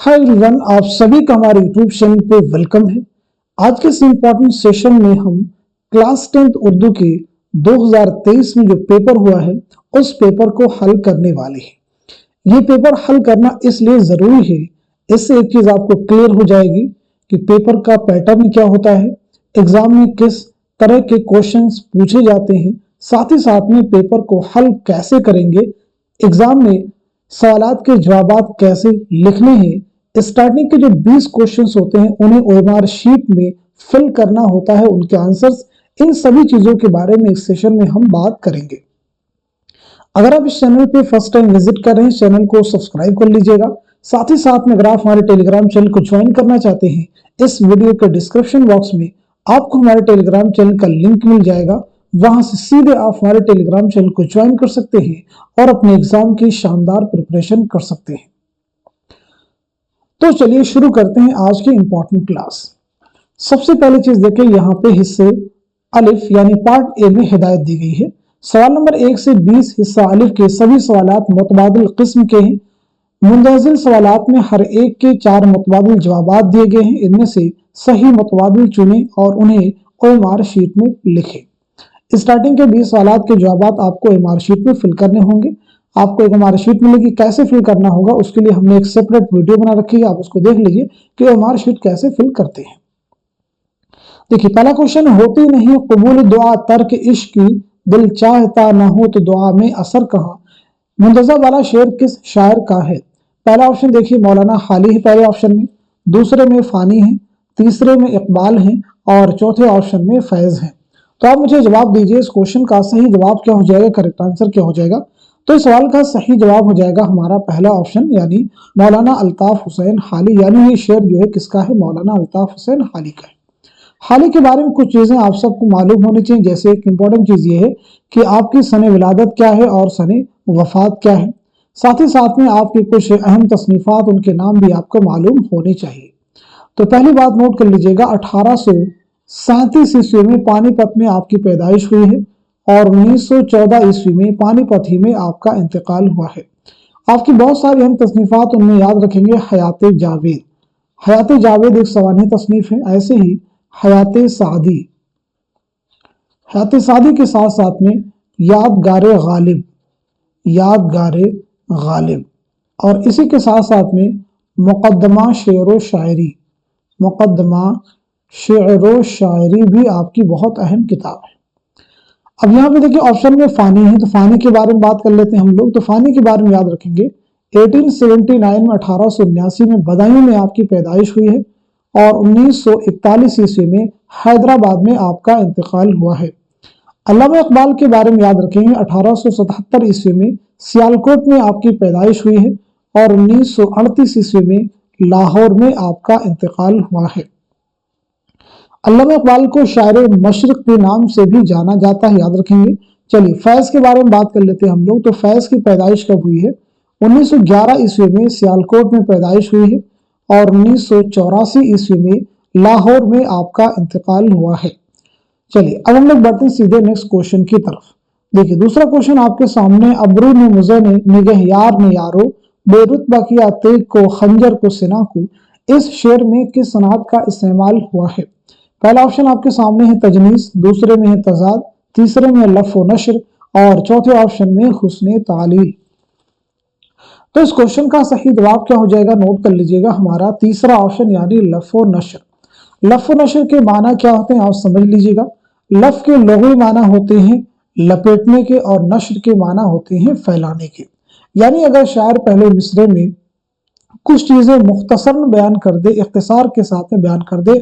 Hi everyone, आप सभी का हमारे यूट्यूब चैनल पे वेलकम है। आज के इस इम्पोर्टेंट सेशन में हम क्लास 10th उर्दू के 2023 में जो पेपर हुआ है उस पेपर को हल करने वाले हैं। ये पेपर हल करना इसलिए जरूरी है, इससे एक चीज आपको क्लियर हो जाएगी कि पेपर का पैटर्न क्या होता है, एग्जाम में किस तरह के क्वेश्चंस पूछे जाते हैं, साथ ही साथ में पेपर को हल कैसे करेंगे, एग्जाम में सवालात के जवाब कैसे लिखने हैं, स्टार्टिंग के जो 20 क्वेश्चंस होते हैं उन्हें ओएमआर शीट में फिल करना होता है, उनके आंसर्स, इन सभी चीजों के बारे में इस सेशन में हम बात करेंगे। अगर आप इस चैनल पे फर्स्ट टाइम विजिट कर रहे हैं, चैनल को सब्सक्राइब कर लीजिएगा। साथ ही साथ में अगर आप हमारे टेलीग्राम चैनल को ज्वाइन करना चाहते हैं, इस वीडियो के डिस्क्रिप्शन बॉक्स में आपको हमारे टेलीग्राम चैनल का लिंक मिल जाएगा, वहां से सीधे आप हमारे टेलीग्राम चैनल को ज्वाइन कर सकते हैं और अपने एग्जाम की शानदार प्रिपरेशन कर सकते हैं। तो चलिए शुरू करते हैं आज की इंपॉर्टेंट क्लास। सबसे पहली चीज देखें, यहाँ पे हिस्से अलिफ यानी पार्ट ए में हिदायत दी गई है। सवाल नंबर 1 से 20 हिस्सा अलिफ के सभी सवालात मुतबादिल किस्म के हैं। मुंदजिल सवालात में हर एक के 4 मुतबादिल जवाबात दिए गए हैं। इनमें से सही मुतबादिल चुनें और उन्हें ओएमआर शीट में लिखें। स्टार्टिंग के 20 सवालात के जवाब आपको ओएमआर शीट में फिल करने होंगे। आपको एक ओएमआर शीट मिलेगी, कैसे फिल करना होगा उसके लिए हमने एक सेपरेट वीडियो बना रखी है, आप उसको देख लीजिए कि ओएमआर शीट कैसे फिल करते हैं। देखिए, पहला क्वेश्चन, होती नहीं कबूल दुआ तर्क इश्क की, दिल चाहता ना हो तो दुआ में असर कहाँ। मुंतज़ा वाला शेर किस शायर का है। पहला ऑप्शन देखिए मौलाना हाली है पहले ऑप्शन में, दूसरे में फानी है, तीसरे में इकबाल है और चौथे ऑप्शन में फैज है। तो आप मुझे जवाब दीजिए, इस क्वेश्चन का सही जवाब क्या हो जाएगा, करेक्ट आंसर क्या हो जाएगा। तो इस सवाल का सही जवाब हो जाएगा हमारा पहला ऑप्शन, यानी मौलाना अल्ताफ हुसैन हाली, यानी ये शेर जो है किसका है, मौलाना अल्ताफ हुसैन हाली का है। हाली के बारे में कुछ चीजें आप सबको मालूम होनी चाहिए। जैसे एक इंपॉर्टेंट चीज ये है कि आपकी सने विलादत क्या है और सने वफात क्या है। साथ ही साथ में आपकी कुछ अहम तसनीफात, उनके नाम भी आपको मालूम होने चाहिए। तो पहली बात नोट कर लीजिएगा, 1837 ईस्वी में पानीपत में आपकी पैदाइश हुई है और 1914 ईस्वी में पानीपत ही में आपका इंतकाल हुआ है। आपकी बहुत सारी अहम तसनीफात, उनमें याद रखेंगे हयात जावेद। हयात जावेद एक सवानह तसनीफ है। ऐसे ही हयात सादी, हयात सादी के साथ साथ में यादगारे गालिब, यादगारे गालिब, और इसी के साथ साथ में मुकद्दमा शेर व शायरी, मुकद्दमा शेर व शायरी भी आपकी बहुत अहम किताब है। अब यहाँ पे देखिए ऑप्शन में फानी है, तो फानी के बारे में बात कर लेते हैं हम लोग। तो फानी के बारे में याद रखेंगे 1879 में 1879 में बदायूं में आपकी पैदाइश हुई है और 1941 ईस्वी में हैदराबाद में आपका इंतकाल हुआ है। अल्लामा इकबाल के बारे में याद रखेंगे 1877 ईस्वी में सियालकोट में आपकी पैदाइश हुई है और 1938 ईस्वी में लाहौर में आपका इंतकाल हुआ है। अल्लामा इकबाल को शायर मशरिक के नाम से भी जाना जाता है, याद रखेंगे। चलिए फैज के बारे में बात कर लेते हैं हम लोग। तो फैज की पैदाइश कब हुई है, 1911 ईस्वी में सियालकोट में पैदाइश हुई है और 1984 ईस्वी में लाहौर में आपका इंतकाल हुआ है। चलिए अब हम लोग बढ़ते हैं सीधे नेक्स्ट क्वेश्चन की तरफ। देखिए दूसरा क्वेश्चन आपके सामने, अबरू ने मुझे ने निगह यार ने यारो, बेरुतबा किया तेग को खंजर को सिना को, इस शेर में किस सनात का इस्तेमाल हुआ है। पहला ऑप्शन आपके सामने है तजनीस, दूसरे में है तजाद, तीसरे में लफ व नशर और चौथे ऑप्शन में हुस्ने तालील। तो इस क्वेश्चन का सही जवाब क्या हो जाएगा, नोट कर लीजिएगा, हमारा तीसरा ऑप्शन यानी लफ व नशर। लफ व नशर के माना क्या होते हैं आप समझ लीजिएगा। लफ के लुग़वी माना होते हैं लपेटने के और नशर के माना होते हैं फैलाने के। यानी अगर शायर पहले मिसरे में कुछ चीजें मुख्तसरन बयान कर दे, इख्तिसार के साथ में बयान कर दे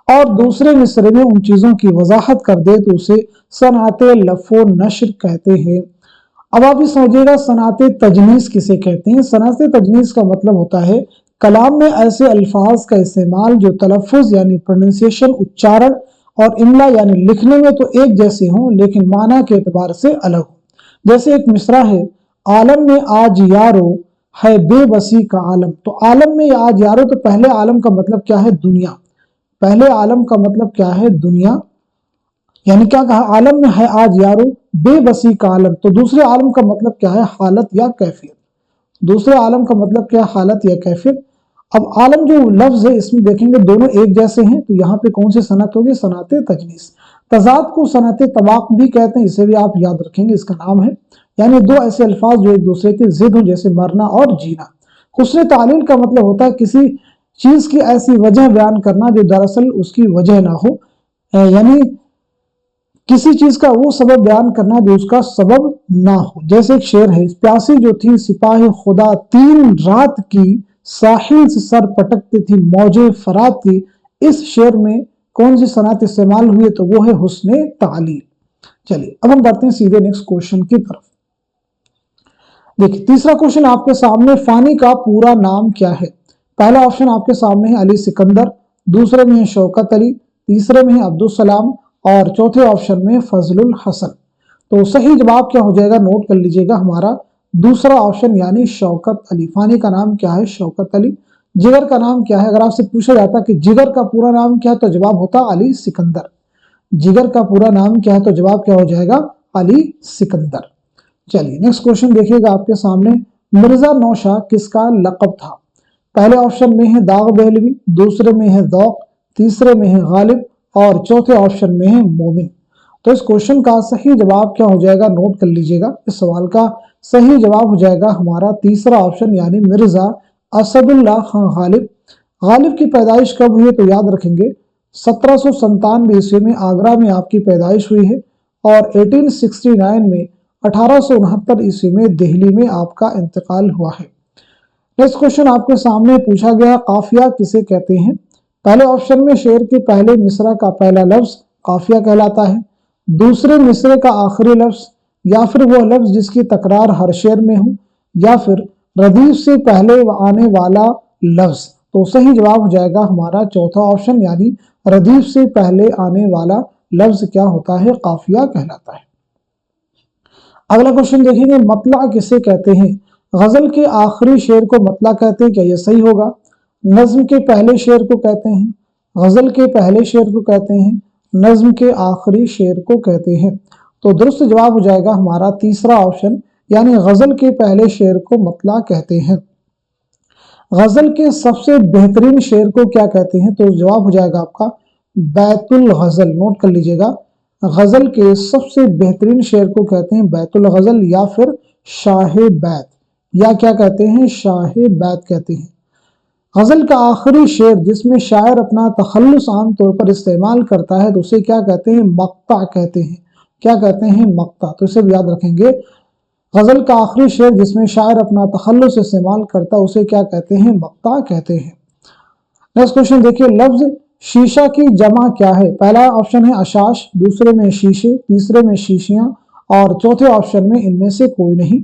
और दूसरे मिसरे में उन चीजों की वजाहत कर दे, तो उसे सनाते लफ़ो नशर कहते हैं। अब आप ये समझिएगा सनाते तजनीस किसे कहते हैं। सनाते तजनीस का मतलब होता है कलाम में ऐसे अल्फाज का इस्तेमाल जो तलफ़ुज़ यानी प्रोनाउंसिएशन, उच्चारण और इमला यानी लिखने में तो एक जैसे हों लेकिन माना के एतबार से अलग हो। जैसे एक मिसरा है, आलम में आज यारो है बेबसी का आलम। तो आलम में आज यारो, तो पहले आलम का मतलब क्या है, दुनिया। पहले आलम का मतलब क्या है, दुनिया। यानी क्या कहा, आलम में है आज यारो बेबसी का आलम। तो दूसरे आलम का मतलब क्या है, हालत या कैफियत। दूसरे आलम का मतलब क्या, हालत या कैफियत। अब आलम जो लफ्ज है इसमें देखेंगे दोनों एक जैसे हैं, तो यहाँ पे कौन सी सनत होगी, सनत तजनीस। तजाद को सनत तबाक भी कहते हैं, इसे भी आप याद रखेंगे, इसका नाम है। यानी दो ऐसे अल्फाज जो एक दूसरे के जिद हो, जैसे मरना और जीना। हुस्न तालील का मतलब होता है किसी चीज की ऐसी वजह बयान करना जो दरअसल उसकी वजह ना हो, यानी किसी चीज का वो सबब बयान करना जो उसका सबब ना हो। जैसे एक शेर है, प्यासी जो थी सिपाही खुदा 3 रात की, साहिल से सर पटकती थी मौजे फरात की। इस शेर में कौन सी सनत इस्तेमाल हुई है, तो वो है हुस्न तालील। चलिए अब हम बढ़ते हैं सीधे नेक्स्ट क्वेश्चन की तरफ। देखिए तीसरा क्वेश्चन आपके सामने, फानी का पूरा नाम क्या है। पहला ऑप्शन आपके सामने है अली सिकंदर, दूसरे में है शौकत अली, तीसरे में है अब्दुल सलाम और चौथे ऑप्शन में फजलुल हसन। तो सही जवाब क्या हो जाएगा, नोट कर लीजिएगा, हमारा दूसरा ऑप्शन यानी शौकत अली। फानी का नाम क्या है, शौकत अली। जिगर का नाम क्या है, अगर आपसे पूछा जाता कि जिगर का पूरा नाम क्या है, तो जवाब होता अली सिकंदर। जिगर का पूरा नाम क्या है, तो जवाब क्या हो जाएगा, अली सिकंदर। चलिए नेक्स्ट क्वेश्चन देखिएगा आपके सामने, मिर्जा नौशाह किसका लक़ब था। पहले ऑप्शन में है दाग दहलवी, दूसरे में है ज़ौक़, तीसरे में है गालिब और चौथे ऑप्शन में है मोमिन। तो इस क्वेश्चन का सही जवाब क्या हो जाएगा, नोट कर लीजिएगा। इस सवाल का सही जवाब हो जाएगा हमारा तीसरा ऑप्शन यानी मिर्जा असदुल्लाह खान गालिब। गालिब की पैदाइश कब हुई है, तो याद रखेंगे 1797 ईस्वी में आगरा में आपकी पैदाइश हुई है और 1869 में 1869 ईस्वी में दिल्ली में आपका इंतकाल हुआ है। नेक्स्ट क्वेश्चन आपके सामने पूछा गया, काफिया किसे कहते हैं। पहले ऑप्शन में शेर के पहले मिसरा का पहला लफ्ज काफिया कहलाता है, दूसरे मिसरे का आखिरी लफ्ज, या फिर वो लफ्ज जिसकी तकरार हर शेर में हो, या फिर रदीफ से पहले आने वाला लफ्ज। तो सही जवाब हो जाएगा हमारा चौथा ऑप्शन यानी रदीफ से पहले आने वाला लफ्ज क्या होता है, काफिया कहलाता है। अगला क्वेश्चन देखेंगे, मतला किसे कहते हैं। गजल के आखिरी शेर को मतला कहते हैं, क्या यह सही होगा। नज्म के पहले शेर को कहते हैं, गजल के पहले शेर को कहते हैं, नज्म के आखिरी शेर को कहते हैं। तो दुरुस्त जवाब हो जाएगा हमारा तीसरा ऑप्शन यानी गजल के पहले शेर को मतला कहते हैं। गजल के सबसे बेहतरीन शेर को क्या कहते हैं, तो जवाब हो जाएगा आपका बैतुल गजल। नोट कर लीजिएगा, गजल के सबसे बेहतरीन शेर को कहते हैं बैतुल गजल या फिर शाह बैत, या क्या कहते हैं, शाह बैत कहते हैं। गजल का आखिरी शेर जिसमें शायर अपना तखल्लुस आम तौर पर इस्तेमाल करता है, तो उसे क्या कहते हैं, मक्ता कहते हैं। क्या कहते हैं, मक्ता। तो इसे भी याद रखेंगे, गजल का आखिरी शेर जिसमें शायर अपना तखल्लुस इस्तेमाल करता है उसे क्या कहते हैं, मक्ता कहते हैं। नेक्स्ट क्वेश्चन देखिए, लफ्ज शीशा की जमा क्या है। पहला ऑप्शन है अशाश, दूसरे में शीशे, तीसरे में शीशियां और चौथे ऑप्शन में इनमें से कोई नहीं।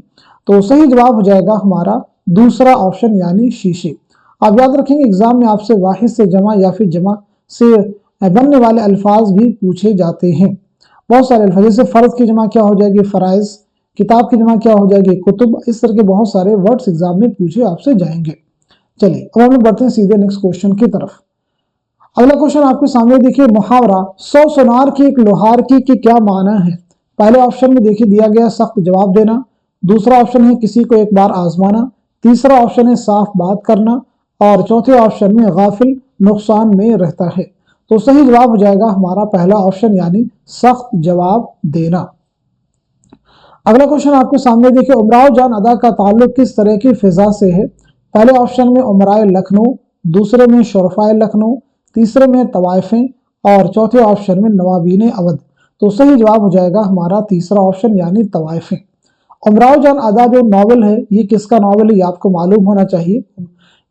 तो सही जवाब हो जाएगा हमारा दूसरा ऑप्शन यानी शीशे। आप याद रखेंगे एग्जाम में आपसे वाहिद से जमा या फिर जमा से बनने वाले अल्फाज भी पूछे जाते हैं। बहुत सारे अल्फाज, जैसे फर्ज की जमा क्या हो जाएगी, फराइज, किताब की जमा क्या हो जाएगी, कुतुब। इस तरह के बहुत सारे वर्ड्स एग्जाम में पूछे आपसे जाएंगे। चलिए अब हम लोग बढ़ते हैं सीधे नेक्स्ट क्वेश्चन की तरफ। अगला क्वेश्चन आपके सामने देखिए, मुहावरा 100 सुनार की एक लोहार की क्या माना है। पहले ऑप्शन में देखिए दिया गया सख्त जवाब देना, दूसरा ऑप्शन है किसी को एक बार आजमाना, तीसरा ऑप्शन है साफ बात करना और चौथे ऑप्शन में गाफिल नुकसान में रहता है। तो सही जवाब हो जाएगा हमारा पहला ऑप्शन यानी सख्त जवाब देना। अगला क्वेश्चन आपके सामने देखिए, उमराव जान अदा का ताल्लुक किस तरह की फिजा से है। पहले ऑप्शन में उमराए लखनऊ, दूसरे में शरफाए लखनऊ, तीसरे में तवाइफें और चौथे ऑप्शन में नवाबीन अवध। तो सही जवाब हो जाएगा हमारा तीसरा ऑप्शन यानी तवाइफें। उमराव जान अदा जो नॉवल है ये किसका नॉवल है, ये आपको मालूम होना चाहिए।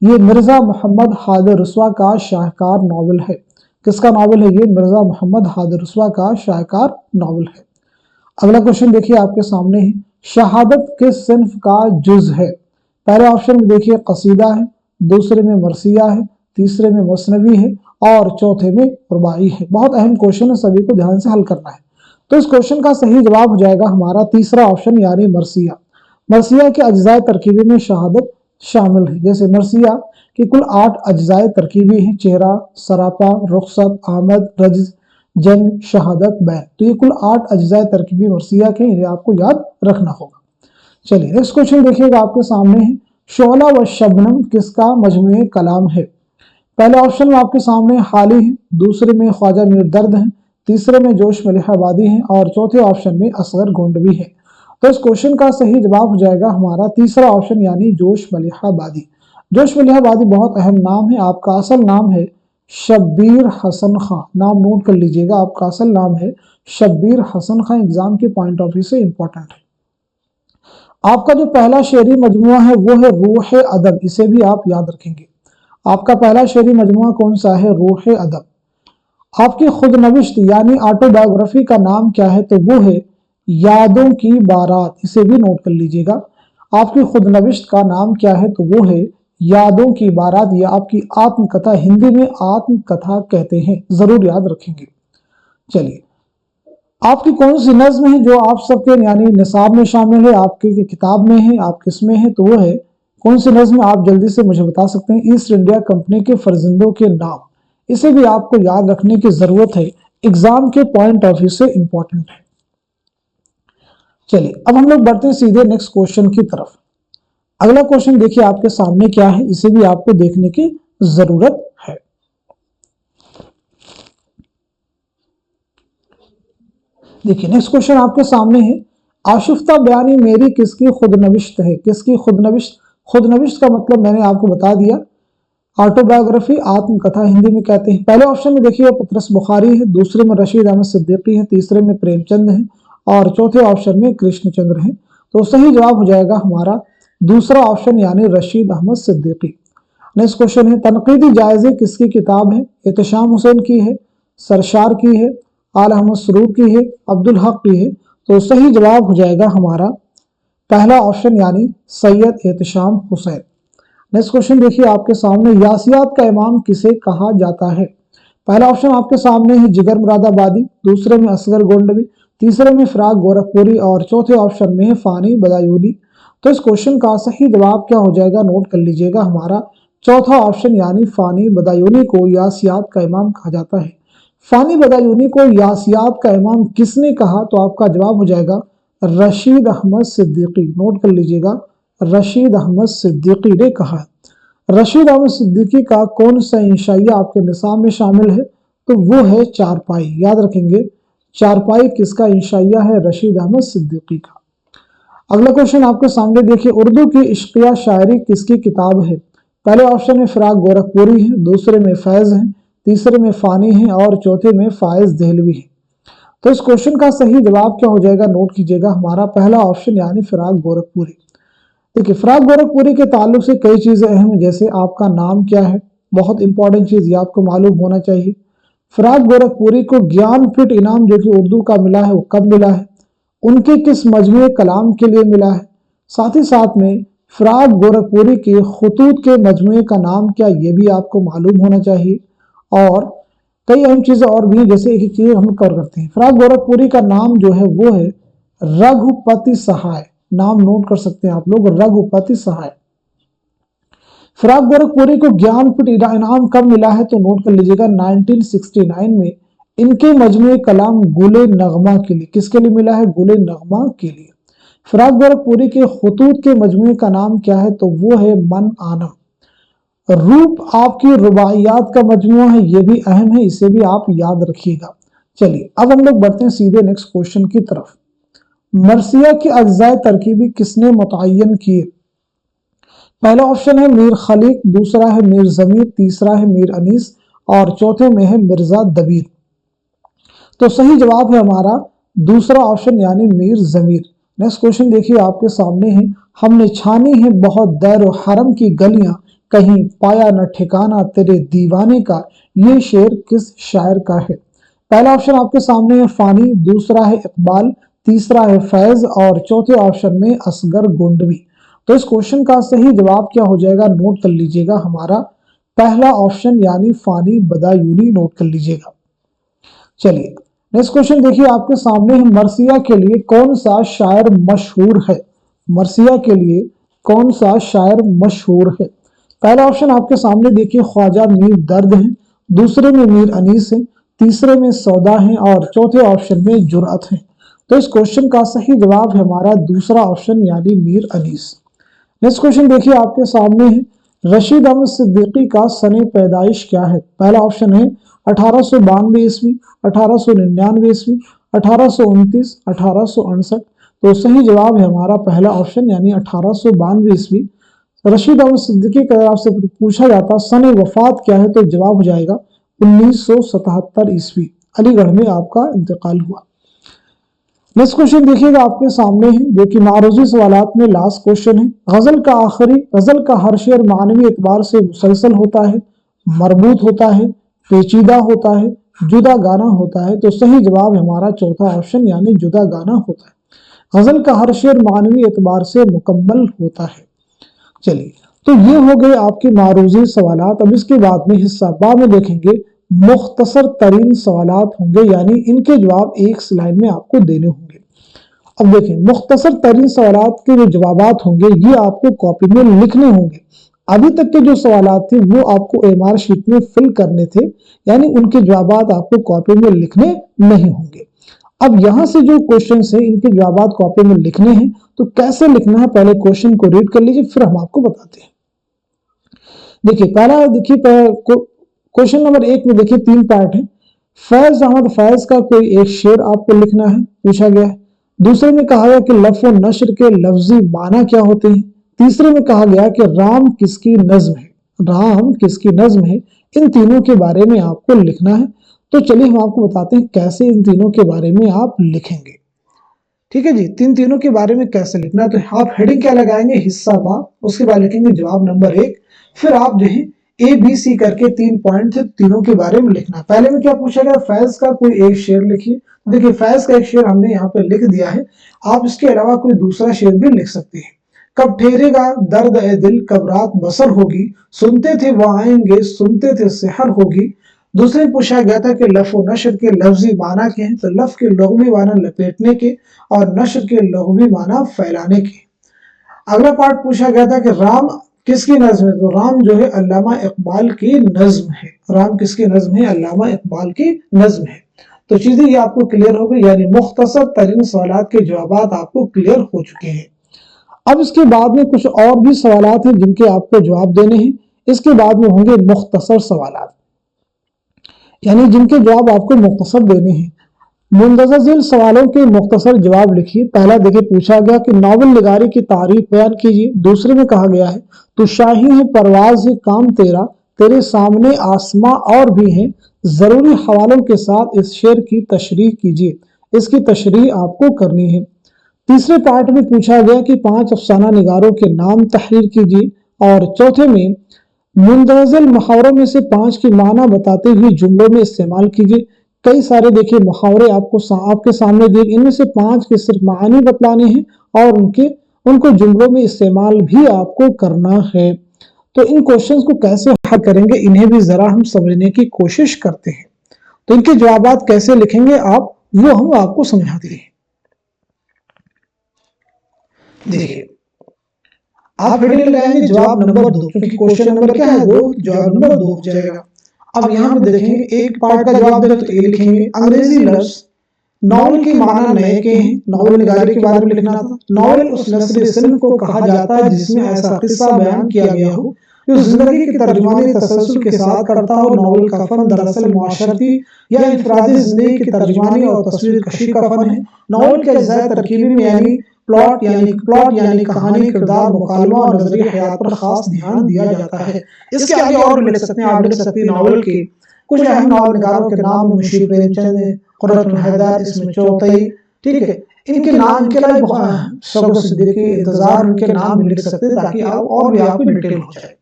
ये मिर्जा मोहम्मद हादिर रसवा का शाहकार नॉवल है। किसका नॉवल है ये, मिर्जा मोहम्मद हादिर रसवा का शाहकार नॉवल है। अगला क्वेश्चन देखिए आपके सामने है, शहादत किस सिन्फ का जुज है। पहले ऑप्शन में देखिए कसीदा है, दूसरे में मरसिया है, तीसरे में मसनवी है और चौथे में रुबाई है। बहुत अहम क्वेश्चन है, सभी को ध्यान से हल करना है। तो इस क्वेश्चन का सही जवाब हो जाएगा हमारा तीसरा ऑप्शन यानी मरसिया। मरसिया के अज्जाए तरकीबी में शहादत शामिल है। जैसे मरसिया की कुल 8 अज्जाए तरकीबी हैं, चेहरा, सरापा, रुखसत, आमद, रज्ज, जंग, शहादत, बैन। तो ये कुल 8 अज्जाए तरकीबी मरसिया के, इन्हें आपको याद रखना होगा। चलिए नेक्स्ट क्वेश्चन देखिएगा आपके सामने है, शोला व शबनम किसका मजमूए कलाम है? पहले ऑप्शन में आपके सामने हाली है, दूसरे में ख्वाजा मीर दर्द है, तीसरे में जोश मलिह आबादी है और चौथे ऑप्शन में असगर गोंडवी है। तो इस क्वेश्चन का सही जवाब हो जाएगा हमारा तीसरा ऑप्शन यानी जोश मलिह आबादी। जोश मलिह आबादी बहुत अहम नाम है। आपका असल नाम है शब्बीर हसन खां, नाम नोट कर लीजिएगा। आपका असल नाम है शब्बीर हसन खां। एग्जाम के पॉइंट ऑफ व्यू से इंपॉर्टेंट है। आपका जो पहला शेरी मजमुआ है वो है रूह अदब, इसे भी आप याद रखेंगे। आपका पहला शेरी मजमुआ कौन सा है? रूह अदब। आपकी खुद नविश्त यानी ऑटोबायोग्राफी का नाम क्या है? तो वो है यादों की बारात, इसे भी नोट कर लीजिएगा। आपकी खुद नविश्त का नाम क्या है? तो वो है यादों की बारात, या आपकी आत्मकथा, हिंदी में आत्मकथा कहते हैं, जरूर याद रखेंगे। चलिए, आपकी कौन सी नज्म है जो आप सबके यानी निसाब में शामिल है, आपके किताब में है, आप किस में है? तो वो है कौन सी नज्म? आप जल्दी से मुझे बता सकते हैं। ईस्ट इंडिया कंपनी के फर्जिंदों के नाम, इसे भी आपको याद रखने की जरूरत है, एग्जाम के पॉइंट ऑफ व्यू से इंपॉर्टेंट है। चलिए, अब हम लोग बढ़ते हैं सीधे नेक्स्ट क्वेश्चन की तरफ। अगला क्वेश्चन देखिए आपके सामने क्या है, इसे भी आपको देखने की जरूरत है। देखिए, नेक्स्ट क्वेश्चन आपके सामने है, आशिफ्ता बयानी मेरी किसकी खुद नविश्त है? किसकी खुद नविश्त? खुद नविश्त का मतलब मैंने आपको बता दिया, ऑटोबायोग्राफी, आत्मकथा हिंदी में कहते हैं। पहले ऑप्शन में देखिए पतरस बुखारी है, दूसरे में रशीद अहमद सिद्दीकी है, तीसरे में प्रेमचंद है और चौथे ऑप्शन में कृष्णचंद्र है। तो सही जवाब हो जाएगा हमारा दूसरा ऑप्शन यानी रशीद अहमद सिद्दीकी। नेक्स्ट क्वेश्चन है, तनकीदी जायजे किसकी किताब है? एहतशाम हुसैन की है, सरशार की है, आल अहमद सरूर की है, अब्दुल हक की है। तो सही जवाब हो जाएगा हमारा पहला ऑप्शन यानी सैयद एहतशाम हुसैन। नेक्स्ट क्वेश्चन देखिए आपके सामने, यासियात का इमाम किसे कहा जाता है? पहला ऑप्शन आपके सामने है जिगर मुरादाबादी, दूसरे में असगर गोंडवी, तीसरे में फिराक गोरखपुरी और चौथे ऑप्शन में है फानी बदायूनी। तो इस क्वेश्चन का सही जवाब क्या हो जाएगा? नोट कर लीजिएगा, हमारा चौथा ऑप्शन यानी फानी बदायूनी को यासियात का इमाम कहा जाता है। फानी बदायूनी को यासियात का इमाम किसने कहा? तो आपका जवाब हो जाएगा रशीद अहमद सिद्दीकी। नोट कर लीजिएगा, रशीद अहमद सिद्दीकी ने कहा। रशीद अहमद सिद्दीकी का कौन सा इंशाइया आपके निसाब में शामिल है? तो वो है चारपाई। याद रखेंगे, चारपाई किसका इंशाइया है? रशीद अहमद सिद्दीकी का। अगला क्वेश्चन आपके सामने देखिए, उर्दू की इश्किया शायरी किसकी किताब है? पहले ऑप्शन में फिराक गोरखपुरी है, दूसरे में फैज है, तीसरे में फानी है और चौथे में फायज दहलवी है। तो इस क्वेश्चन का सही जवाब क्या हो जाएगा? नोट कीजिएगा, हमारा पहला ऑप्शन यानी फिराक गोरखपुरी। देखिए, फिराक गोरखपुरी के ताल्लुक से कई चीजें अहम है, जैसे आपका नाम क्या है, बहुत इंपॉर्टेंट चीज ये आपको मालूम होना चाहिए। फिराक गोरखपुरी को ज्ञानपीठ इनाम जो कि उर्दू का मिला है वो कब मिला है? उनके किस मजमूए कलाम के लिए मिला है? साथ ही साथ में फिराक गोरखपुरी के खुतूत के मजमूए का नाम क्या, ये भी आपको मालूम होना चाहिए। और कई अहम चीजें और भी, जैसे एक चीज हम कवर करते हैं। फिराक गोरखपुरी का नाम जो है वो है रघुपति सहाय। नाम नोट कर सकते हैं आप लोग, रघुपति सहाय। फिराक गोरखपुरी को ज्ञानपीठ इनाम कब मिला है? तो नोट कर लीजिएगा 1969 में इनके मजमूए कलाम गुले नगमा के लिए। किसके लिए मिला है? गुले नगमा के लिए। फिराक गोरखपुरी के खुतूत के मजमूए का नाम क्या है? तो वो है मन आनम। रूप आपकी रुबाइयात का मजमूआ है, ये भी अहम है, इसे भी आप याद रखिएगा। चलिए, अब हम लोग बढ़ते हैं सीधे नेक्स्ट क्वेश्चन की तरफ। मरसिया के अज्जाए तरकीबी किसने मुतय्यन किए? पहला ऑप्शन है मीर खलीक, दूसरा है मीर जमीर, तीसरा है मीर अनीस और चौथे में है मिर्जा दबीर। तो सही जवाब है हमारा दूसरा ऑप्शन यानी मीर जमीर। नेक्स्ट क्वेश्चन देखिए आपके सामने है, हमने छानी है बहुत दैरो हरम की गलियां, कहीं पाया न ठिकाना तेरे दीवाने का, ये शेर किस शायर का है? पहला ऑप्शन आपके सामने है फानी, दूसरा है इकबाल, तीसरा है फैज और चौथे ऑप्शन में असगर गोंडवी। तो इस क्वेश्चन का सही जवाब क्या हो जाएगा? नोट कर लीजिएगा, हमारा पहला ऑप्शन यानी फानी बदायूनी। नोट कर लीजिएगा। चलिए, नेक्स्ट क्वेश्चन देखिए आपके सामने है, मरसिया के लिए कौन सा शायर मशहूर है? मरसिया के लिए कौन सा शायर मशहूर है? पहला ऑप्शन आपके सामने देखिए ख्वाजा मीर दर्द है, दूसरे में मीर अनीस है, तीसरे में सौदा है और चौथे ऑप्शन में जुरअत है। तो इस क्वेश्चन का सही जवाब है हमारा दूसरा ऑप्शन यानी मीर अनीस। नेक्स्ट क्वेश्चन देखिए आपके सामने है, रशीद अहमद सिद्दीकी का सने पैदाइश क्या है? पहला ऑप्शन है 1892 ईस्वी, 1899 ईस्वी, 1829, 1868। तो सही जवाब है हमारा पहला ऑप्शन यानी 1892 ईस्वी। रशीद अहमद सिद्दीकी का अगर आपसे पूछा जाता सने वफात क्या है तो जवाब हो जाएगा 1977 ईस्वी, अलीगढ़ में आपका इंतकाल हुआ। नेक्स्ट क्वेश्चन देखिएगा आपके सामने है जो कि मारूजी सवालात में लास्ट क्वेश्चन है, गजल का हर शेर मानवी एतबार से मुसलसल होता है, मरबूत होता है, पेचीदा होता है, जुदा गाना होता है। तो सही जवाब है हमारा चौथा ऑप्शन यानी जुदा गाना होता है। गजल का हर शेर मानवी एतबार से मुकम्मल होता है। चलिए, तो ये हो गए आपके मारूजी सवालात। अब इसके बाद में हिस्सा बा में देखेंगे मुख्तसर तरीन सवालात होंगे, यानी इनके जवाब एक स्लाइड में आपको देने होंगे। अब देखें, मुख्तसर तरीन सवालात के जो जवाबात होंगे ये आपको कॉपी में लिखने होंगे। अभी तक के जो सवालात थे वो आपको एमआर शीट में फिल करने थे, यानी उनके जवाबात आपको कॉपी में लिखने नहीं होंगे। अब यहां से जो क्वेश्चन है इनके जवाबात कॉपी में लिखने हैं, तो कैसे लिखना है पहले क्वेश्चन को रीड कर लीजिए, फिर हम आपको बताते हैं। देखिए पहला, देखिए क्वेश्चन नंबर 1 में देखिए 3 पार्ट है। फैज अहमद फैज का कोई एक शेर आपको लिखना है, पूछा गया है। दूसरे में कहा गया कि लफ़ व नश्र के लफ्जी माना क्या होते हैं। तीसरे में कहा गया कि राम किसकी नज्म है, राम किसकी नज्म है। इन तीनों के बारे में आपको लिखना है। तो चलिए हम आपको बताते हैं कैसे इन तीनों के बारे में आप लिखेंगे। ठीक है जी, तीनों के बारे में कैसे लिखना है, तो आप हेडिंग क्या लगाएंगे, हिस्सा बा, उसके बाद लिखेंगे जवाब नंबर 1। फिर आप जो है ABC करके 3 पॉइंट थे, तीनों के बारे में लिखना। पहले में क्या पूछा गया, फैज का कोई एक शेर लिखिए। देखिए फैज का एक शेर हमने यहाँ पे लिख दिया है, आप इसके अलावा कोई दूसरा शेर भी लिख सकते हैं। कब ठहरेगा दर्द ए दिल, कब रात बसर होगी, सुनते थे वो आएंगे, सुनते थे सेहर होगी। दूसरे में पूछा गया था कि लफ़ व नश्र के लफ्जी माना क्या है, तो लफ़ के लुग़वी माना लपेटने के और नश्र के लुग़वी माना फैलाने के। अगला पार्ट पूछा गया था कि राम किसकी नज्म है, तो राम जो है अल्लामा इकबाल की नज्म है। राम किसकी नज्म है, अल्लामा इकबाल की नज्म है। तो चीजें ये आपको क्लियर हो गई, यानी मुख्तसर तरीन सवालात के जवाब आपको क्लियर हो चुके हैं। अब इसके बाद में कुछ और भी सवालात हैं जिनके आपको जवाब देने हैं। इसके बाद में होंगे मुख्तसर सवालात, यानी जिनके जवाब आपको मुख्तसर देने हैं। मुंदरजा झेल सवालों के मुख्तसर जवाब लिखिए। पहला देखिए पूछा गया कि नावल निगारी की तारीफ बयान कीजिए। दूसरे में कहा गया है तो शाही है परवाज है काम तेरा, तेरे सामने आसमां और भी हैं, जरूरी हवालों के साथ इस शेर की तशरीह कीजिए। इसकी तशरीह आपको करनी है। तीसरे पार्ट में पूछा गया कि 5 अफसाना निगारों के नाम तहरीर कीजिए। और चौथे में मुंदरजा मुहावरों में से 5 की माना बताते हुए जुमलों में इस्तेमाल कीजिए। कई सारे देखिए मुहावरे आपके सामने दिए, इनमें से 5 के सिर्फ मानी बतलाने हैं और उनको जुमलों में इस्तेमाल भी आपको करना है। तो इन क्वेश्चंस को कैसे हल करेंगे इन्हें भी जरा हम समझने की कोशिश करते हैं। तो इनके जवाब कैसे लिखेंगे आप, वो हम आपको समझाते हैं। देखिए आप हेडिंग लगाएंगे जवाब नंबर 2, क्योंकि क्वेश्चन नंबर क्या है 2, जवाब नंबर 2 हो जाएगा। अब यहाँ पे देखेंगे एक पार्ट का जवाब देना तो ये लिखेंगे अंग्रेजी लफ्ज नॉवल के माना नए के हैं, नॉवल निगारी के बारे में लिखना था। नॉवल उस नस्र सिन्फ को कहा जाता है जिसमें ऐसा किस्सा बयान किया गया हो जो जिंदगी की तर्जुमानी तसलसल के साथ करता हो। नॉवल का फन दरअसल मुआशरती या इंफरादी जिंदगी की तर्जुमानी और तस्वीर कशी का फन है। नॉवल के अज्जाए तरकीबी में यानी प्लॉट यानी कहानी, किरदार, मुकालमा और नजरिया हयात पर खास ध्यान दिया जाता है। इसके आगे और भी लिख सकते हैं, आप लिख सकते हैं नॉवल के कुछ अहम नॉवल निगारों के नाम मुंशी प्रेमचंद, कुर्रतुल हैदर, इसमें चौथई, ठीक है। इनके नाम के अलावा शौकत सिद्दीकी, इंतजार, उनके नाम लिख सकते हैं ताकि आप और भी आपको डिटेल हो जाए।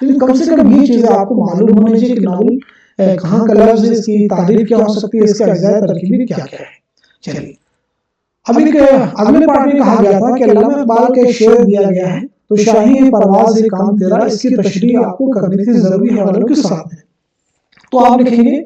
लेकिन कम से कम ये चीजें आपको मालूम होनी चाहिए कि नॉवल कहाँ का लफ्ज है, इसकी तारीफ क्या हो सकती है, इसके अज्जाए तरकीबी क्या क्या है। चलिए अभी अगले पार्ट में कहा गया था कि अल्लामा इकबाल के शेर दिया गया है तो शाही है परवाज है काम तेरा, इसकी तशरीह आपको करनी थी जरूरी हवालों के साथ है। तो आप लिखेंगे,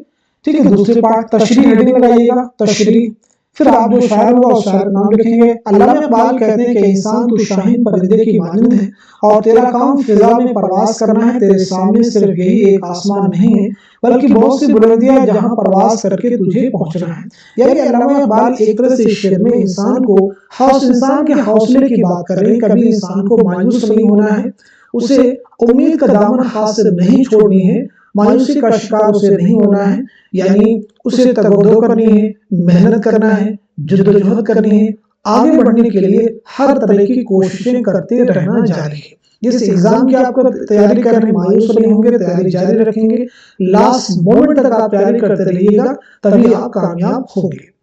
ठीक है, दूसरे पार्ट तशरीह हेडिंग लगाइएगा, तशरीह پھر آپ جو شاعر ہوگا اس شاعر کا نام لکھیں گے۔ علامہ اقبال کہتے ہیں کہ انسان تو شاہین پرندے کی مانند ہے اور تیرا کام فضا میں پرواز کرنا ہے، تیرے سامنے صرف یہی ایک آسمان نہیں ہے بلکہ بہت سی بلندیاں جہاں پرواز کر کے تجھے پہنچنا ہے۔ یعنی علامہ اقبال ایک طرح سے شعر میں انسان کے حوصلے کی بات کر رہے ہیں۔ کبھی انسان کو مایوس نہیں ہونا ہے، اسے امید کا دامن ہاتھ سے نہیں چھوڑنی ہے، مایوسی کا شکار اسے نہیں ہونا ہے، یعنی اسے تگودو کرنی ہے، محنت کرنا ہے، جدوجہد کرنی ہے، آگے بڑھنے کے لیے ہر طرح کی کوششیں کرتے رہنا جاری ہے۔ جس ایگزام کی آپ کو تیاری کر رہے ہیں، مایوس نہیں ہوں گے، تیاری جاری رکھیں گے، لاسٹ مومنٹ تک آپ تیاری کرتے رہیے گا، تبھی آپ کامیاب ہوں گے۔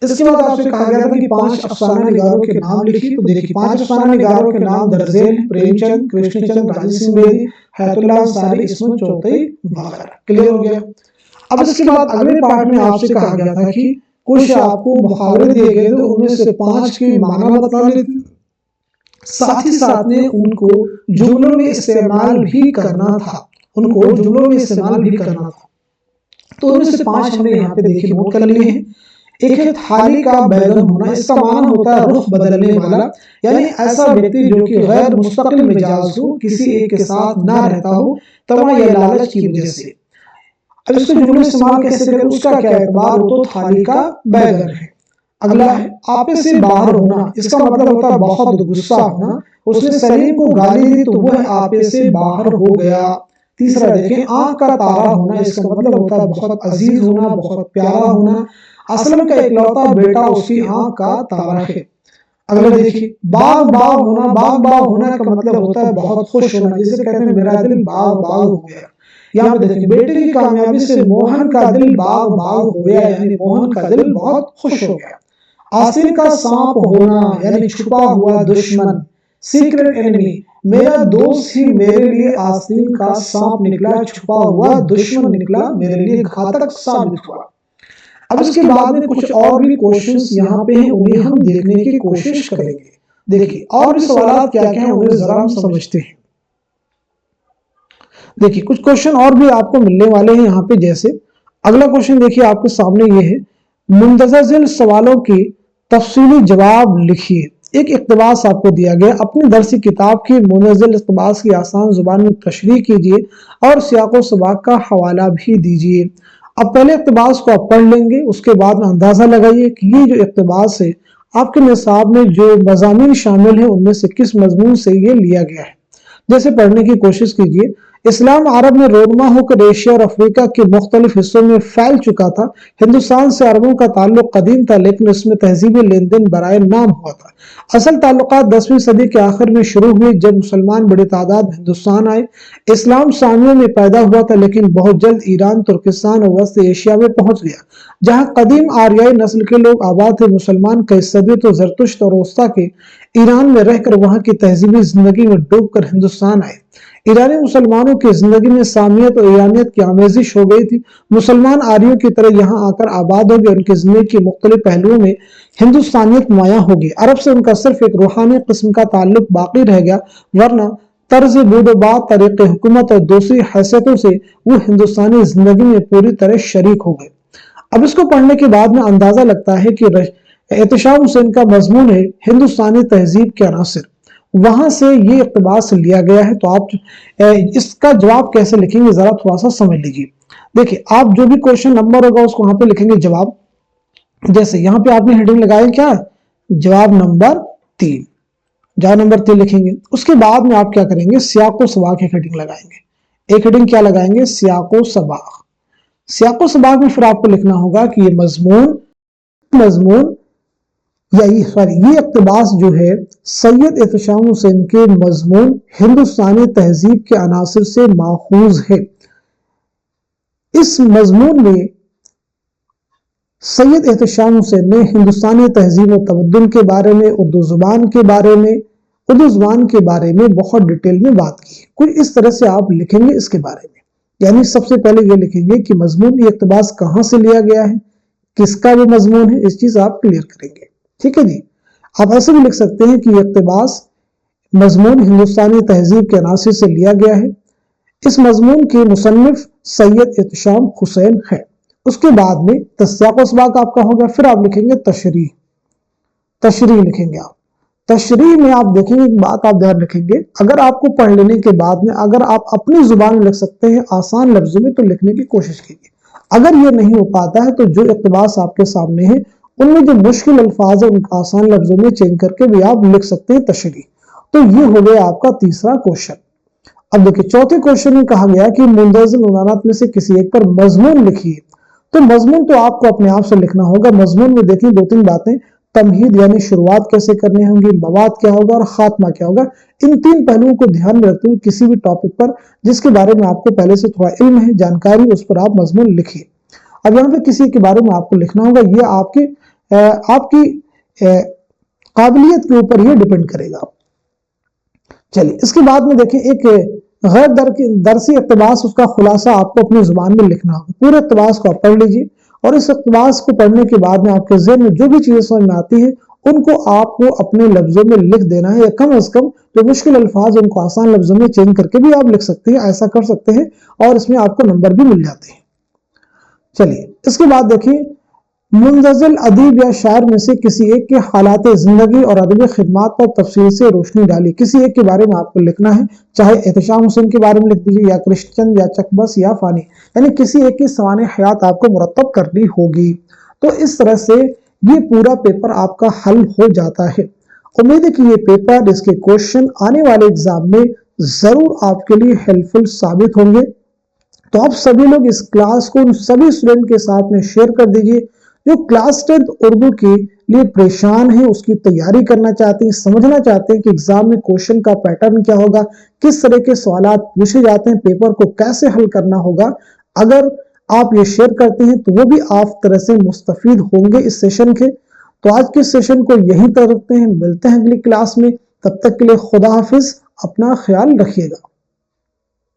اس کے بعد آپ سے کہا گیا تھا کہ 5 افسانہ نگاروں کے نام لکھیے، تو دیکھیے 5 افسانہ نگاروں کے نام درج ذیل ہیں: پریم چند، کرشن چند، راجی سنگھ بیدی، حیات اللہ انصاری، عصمت چوغتائی وغیرہ۔ کلیئر ہو گیا؟ اب اس کے بعد اگلے پارٹ میں آپ سے کہا گیا تھا کہ کچھ آپ کو محاورے دیے گئے تھے، ان میں سے 5 کے معنی بتانے تھے، ساتھ ہی ساتھ میں ان کو جملوں میں استعمال بھی کرنا تھا، تو ان میں سے 5 ہم نے یہاں پہ دیکھیں نوٹ کر لیے ہیں۔ ایک ہے تھالی کا بیگن ہونا، اس کا معنی ہوتا ہے رخ بدلنے والا، یعنی ایسا ویکتی جو کہ غیر مستقل مزاج ہو، کسی ایک کے ساتھ نہ رہتا ہو طمع یا لالچ کی وجہ سے۔ اب اس کو جملے استعمال کیسے کریں، اس کا کیا اعتبار ہو، تو تھالی کا بیگن ہے۔ اگلا ہے آپے سے باہر ہونا، اس کا مطلب ہوتا ہے بہت غصہ ہونا، اس نے سلیم کو گالی دی تو وہ آپے سے باہر ہو گیا۔ تیسرا دیکھیں آنکھ کا تارا ہونا، اس کا مطلب ہوتا ہے بہت عزیز ہونا، بہت پیارا ہونا، اسلم کا اکلوتا بیٹا اس کی آنکھ کا تارا ہے۔ اگلا دیکھیں باغ باغ ہونا، باغ باغ ہونا کا مطلب ہوتا ہے بہت خوش ہونا، جسے کہتے ہیں میرا دل باغ باغ ہو گیا۔ یہاں پہ دیکھیں بیٹے کی کامیابی سے موہن کا دل باغ باغ ہو گیا، یعنی موہن کا دل بہت خوش ہو گیا۔ آستین کا سانپ ہونا، یعنی چھپا ہوا دشمن، سیکرٹ اینیمی، میرا دوست ہی میرے لیے آستین کا سانپ نکلا، چھپا ہوا دشمن نکلا، میرے لیے گھاتک ثابت ہوا۔ اب اس کے بعد میں کچھ اور بھی کوشچنز یہاں پہ ہیں، انہیں ہم دیکھنے کی کوشش کریں گے۔ دیکھیں اور بھی سوالات کیا کیا ہیں انہیں ذرا ہم سمجھتے ہیں۔ دیکھیں کچھ کوشچن اور بھی آپ کو ملنے والے ہیں یہاں پہ، جیسے اگلا کوشچن دیکھیے آپ کے سامنے یہ ہے، مندرجہ ذیل سوالوں کے تفصیلی جواب لکھیے۔ ایک اقتباس آپ کو دیا گیا، اپنی درسی کتاب کی مندرجہ ذیل اقتباس کی آسان زبان میں تشریح کیجیے اور سیاق و سباق کا حوالہ بھی دیجیے۔ اب پہلے اقتباس کو آپ پڑھ لیں گے، اس کے بعد میں اندازہ لگائیے کہ یہ جو اقتباس ہے آپ کے نصاب میں جو مضامین شامل ہیں ان میں سے کس مضمون سے یہ لیا گیا ہے۔ جیسے پڑھنے کی کوشش کیجیے، اسلام عرب میں رونما ہو کر ایشیا اور افریقہ کے مختلف حصوں میں پھیل چکا تھا۔ ہندوستان سے عربوں کا تعلق قدیم تھا، لیکن اس میں تہذیبی لین دین برائے نام ہوا تھا۔ اصل تعلقات 10ویں صدی کے آخر میں شروع ہوئے جب مسلمان بڑی تعداد میں ہندوستان آئے۔ اسلام ثانیوں میں پیدا ہوا تھا، لیکن بہت جلد ایران، ترکستان اور وسط ایشیا میں پہنچ گیا، جہاں قدیم آریائی نسل کے لوگ آباد تھے۔ مسلمان کئی صدیوں تو زرتشت اور وسطیٰ کے ایران میں رہ کر وہاں کی تہذیبی زندگی میں ڈوب کر ہندوستان آئے۔ ایرانی مسلمانوں کی زندگی میں سامیت اور ایرانیت کی آمیزش ہو گئی تھی۔ مسلمان آریوں کی طرح یہاں آ کر آباد ہو گئے، ان کی زندگی کے مختلف پہلوؤں میں ہندوستانیت نمایاں ہو گئی۔ عرب سے ان کا صرف ایک روحانی قسم کا تعلق باقی رہ گیا، ورنہ طرز بود و بات، طریق حکومت اور دوسری حیثیتوں سے وہ ہندوستانی زندگی میں پوری طرح شریک ہو گئے۔ اب اس کو پڑھنے کے بعد میں اندازہ لگتا ہے کہ احتشام حسین کا مضمون ہے ہندوستانی تہذیب کے عناصر، وہاں سے یہ اقتباس لیا گیا ہے۔ تو آپ اس کا جواب کیسے لکھیں گے ذرا تھوڑا سا سمجھ لیجیے۔ دیکھیں آپ جو بھی کوشچن نمبر ہوگا اس کو وہاں پہ لکھیں گے جواب، جیسے یہاں پہ آپ نے ہیڈنگ لگائیں کیا، جواب نمبر 3، جواب نمبر 3 لکھیں گے۔ اس کے بعد میں آپ کیا کریں گے، سیاق و سباق ایک ہیڈنگ لگائیں گے۔ ایک ہیڈنگ کیا لگائیں گے، سیاق و سباق۔ سیاق و سباق میں پھر آپ کو لکھنا ہوگا کہ یہ مضمون یہ اقتباس جو ہے سید احتشام حسین کے مضمون ہندوستانی تہذیب کے عناصر سے ماخوذ ہے۔ اس مضمون میں سید احتشام حسین نے ہندوستانی تہذیب و تمدن کے بارے میں، اردو زبان کے بارے میں بہت ڈیٹیل میں بات کی ہے۔ کچھ اس طرح سے آپ لکھیں گے اس کے بارے میں، یعنی سب سے پہلے یہ لکھیں گے کہ مضمون یہ اقتباس کہاں سے لیا گیا ہے، کس کا وہ مضمون ہے، اس چیز آپ کلیئر کریں گے، ٹھیک ہے جی۔ آپ ایسے بھی لکھ سکتے ہیں کہ یہ اقتباس مضمون ہندوستانی تہذیب کے عناصر سے لیا گیا ہے، اس مضمون کے مصنف سید احتشام حسین ہے۔ اس کے بعد میں تسیاق و اسباق آپ کا ہو گیا. پھر آپ لکھیں گے تشریح. تشریح لکھیں گے آپ. تشریح میں آپ دیکھیں گے ایک بات آپ دھیان رکھیں گے, اگر آپ کو پڑھ لینے کے بعد میں اگر آپ اپنی زبان میں لکھ سکتے ہیں آسان لفظوں میں تو لکھنے کی کوشش کیجیے. اگر یہ نہیں ہو پاتا ہے تو جو اقتباس آپ کے سامنے ہے ان میں جو مشکل الفاظ ہیں ان کو آسان لفظوں میں چینج کر کے بھی آپ لکھ سکتے ہیں تشریح. تو یہ ہو گیا آپ کا تیسرا کوشچن. اب دیکھیں چوتھے کوشچن میں کہا گیا کہ مندرجہ عنوانات میں سے کسی ایک پر مضمون لکھیے. تو مضمون تو آپ کو اپنے آپ سے لکھنا ہوگا. مضمون میں دیکھیں دو تین باتیں, تمہید یعنی شروعات کیسے کرنی ہوں گی, مواد کیا ہوگا اور خاتمہ کیا ہوگا. ان تین پہلوؤں کو دھیان میں رکھتے ہوئے کسی بھی ٹاپک پر جس کے بارے میں آپ کو پہلے سے تھوڑا علم ہے, جانکاری, اس پر آپ مضمون لکھیے. اب یہاں پہ کسی کے بارے میں آپ کو لکھنا ہوگا, یہ آپ کی قابلیت کے اوپر یہ ڈیپینڈ کرے گا. چلیے اس کے بعد میں دیکھیں ایک غیر درسی اقتباس, اس کا خلاصہ آپ کو اپنی زبان میں لکھنا ہوگا. پورے اقتباس کو آپ پڑھ لیجیے اور اس اقتباس کو پڑھنے کے بعد میں آپ کے ذہن میں جو بھی چیزیں سمجھ میں آتی ہیں ان کو آپ کو اپنے لفظوں میں لکھ دینا ہے, یا کم از کم جو مشکل الفاظ ان کو آسان لفظوں میں چینج کر کے بھی آپ لکھ سکتے ہیں. ایسا کر سکتے ہیں اور اس میں آپ کو نمبر بھی مل جاتے ہیں. چلیے اس کے بعد دیکھیں منزل ادیب یا شاعر میں سے کسی ایک کے حالات زندگی اور ادبی خدمات پر تفصیل سے روشنی ڈالی. کسی ایک کے بارے میں آپ کو لکھنا ہے, چاہے احتشام حسین کے بارے میں لکھ دیجیے یا کرشن یا چکبس یا فانی, یعنی کسی ایک کی سوانح حیات آپ کو مرتب کرنی ہوگی. تو اس طرح سے یہ پورا پیپر آپ کا حل ہو جاتا ہے. امید ہے کہ یہ پیپر, اس کے کوشچن آنے والے ایگزام میں ضرور آپ کے لیے ہیلپ فل ثابت ہوں گے. تو آپ سبھی لوگ اس کلاس کو ان سبھی اسٹوڈنٹ کے ساتھ میں شیئر کر دیجیے جو کلاس 10 اردو کے لیے پریشان ہیں, اس کی تیاری کرنا چاہتے ہیں, سمجھنا چاہتے ہیں کہ ایگزام میں کوشچن کا پیٹرن کیا ہوگا, کس طرح کے سوالات پوچھے جاتے ہیں, پیپر کو کیسے حل کرنا ہوگا. اگر آپ یہ شیئر کرتے ہیں تو وہ بھی آپ طرح سے مستفید ہوں گے اس سیشن کے. تو آج کے سیشن کو یہیں تک رکھتے ہیں, ملتے ہیں اگلی کلاس میں. تب تک کے لیے خدا حافظ, اپنا خیال رکھیے گا.